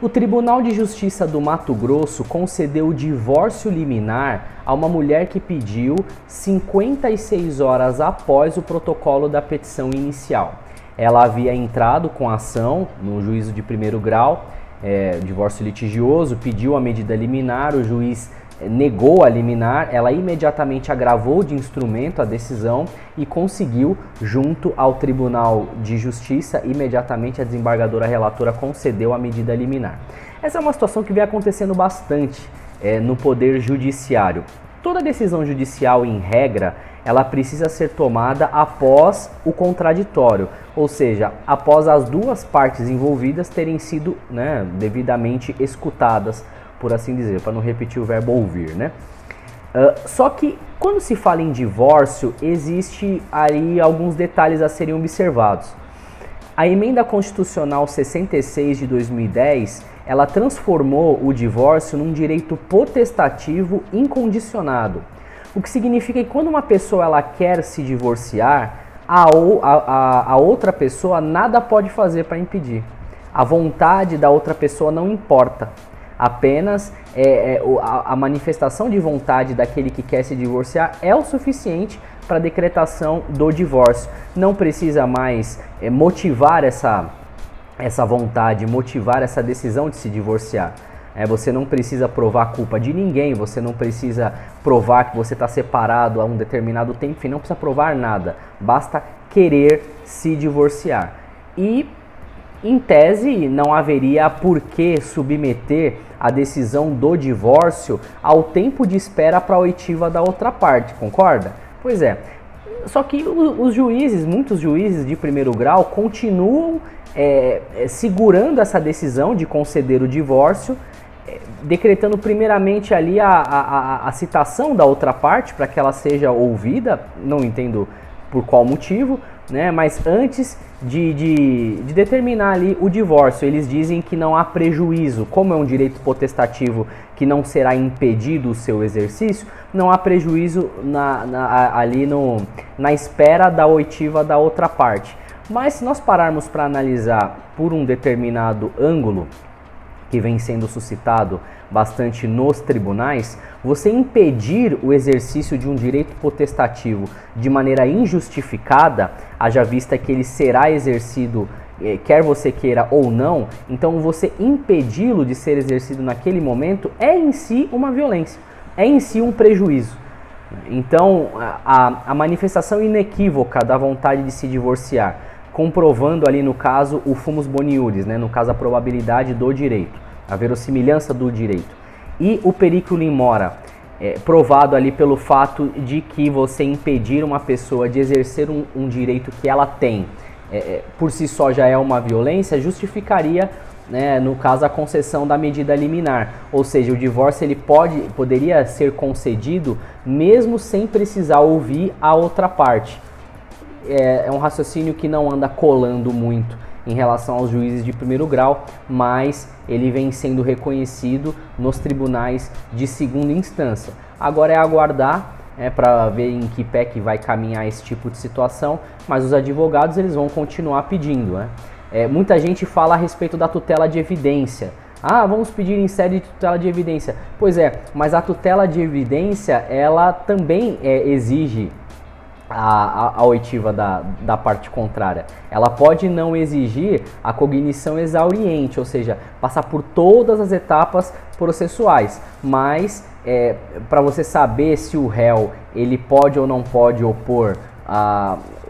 O Tribunal de Justiça do Mato Grosso concedeu o divórcio liminar a uma mulher que pediu 56 horas após o protocolo da petição inicial. Ela havia entrado com a ação no juízo de primeiro grau, divórcio litigioso, pediu a medida liminar, o juiz negou a liminar, ela imediatamente agravou de instrumento a decisão e conseguiu, junto ao Tribunal de Justiça, imediatamente a desembargadora relatora concedeu a medida liminar. Essa é uma situação que vem acontecendo bastante no Poder Judiciário. Toda decisão judicial, em regra, ela precisa ser tomada após o contraditório, ou seja, após as duas partes envolvidas terem sido devidamente escutadas, por assim dizer, para não repetir o verbo ouvir, né? Só que quando se fala em divórcio, existe aí alguns detalhes a serem observados. A Emenda Constitucional 66 de 2010, ela transformou o divórcio num direito potestativo incondicionado. O que significa que quando uma pessoa ela quer se divorciar, a outra pessoa nada pode fazer para impedir. A vontade da outra pessoa não importa. Apenas a manifestação de vontade daquele que quer se divorciar é o suficiente para a decretação do divórcio. Não precisa mais motivar essa vontade, motivar essa decisão de se divorciar. Você não precisa provar a culpa de ninguém, você não precisa provar que você está separado há um determinado tempo, enfim, não precisa provar nada, basta querer se divorciar. E, em tese, não haveria por que submeter a decisão do divórcio ao tempo de espera para a oitiva da outra parte, concorda? Pois é, só que muitos juízes de primeiro grau continuam segurando essa decisão de conceder o divórcio, decretando primeiramente ali a citação da outra parte para que ela seja ouvida, não entendo por qual motivo, né? Mas antes de determinar ali o divórcio, eles dizem que não há prejuízo, como é um direito potestativo que não será impedido o seu exercício, não há prejuízo ali na espera da oitiva da outra parte. Mas se nós pararmos para analisar por um determinado ângulo, que vem sendo suscitado bastante nos tribunais, você impedir o exercício de um direito potestativo de maneira injustificada, haja vista que ele será exercido quer você queira ou não, então você impedi-lo de ser exercido naquele momento é em si uma violência, é em si um prejuízo. Então a manifestação inequívoca da vontade de se divorciar, comprovando ali no caso o fumus boniuris, no caso a probabilidade do direito, a verossimilhança do direito, e o periculum in mora, provado ali pelo fato de que você impedir uma pessoa de exercer um direito que ela tem, por si só já é uma violência, justificaria, no caso, a concessão da medida liminar, ou seja, o divórcio ele poderia ser concedido mesmo sem precisar ouvir a outra parte. É um raciocínio que não anda colando muito em relação aos juízes de primeiro grau, mas ele vem sendo reconhecido nos tribunais de segunda instância. Agora é aguardar para ver em que pé que vai caminhar esse tipo de situação, mas os advogados eles vão continuar pedindo. Muita gente fala a respeito da tutela de evidência. Vamos pedir em sede de tutela de evidência. Pois é, mas a tutela de evidência ela também exige a oitiva da parte contrária. Ela pode não exigir a cognição exauriente, ou seja, passar por todas as etapas processuais, mas para você saber se o réu ele pode ou não pode opor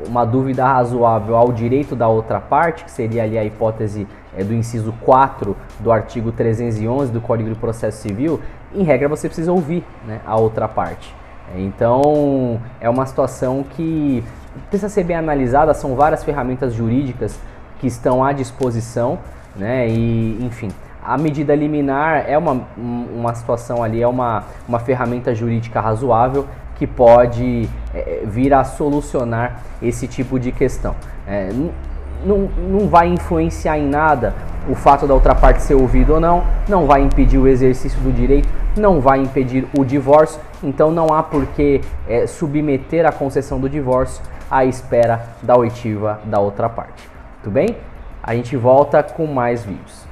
uma dúvida razoável ao direito da outra parte, que seria ali a hipótese do inciso 4 do artigo 311 do Código de Processo Civil, em regra você precisa ouvir a outra parte. Então é uma situação que precisa ser bem analisada, são várias ferramentas jurídicas que estão à disposição, e enfim, a medida liminar é uma situação ali, é uma ferramenta jurídica razoável que pode vir a solucionar esse tipo de questão. Não vai influenciar em nada o fato da outra parte ser ouvida ou não, não vai impedir o exercício do direito, não vai impedir o divórcio, então não há por que submeter a concessão do divórcio à espera da oitiva da outra parte. Tudo bem? A gente volta com mais vídeos.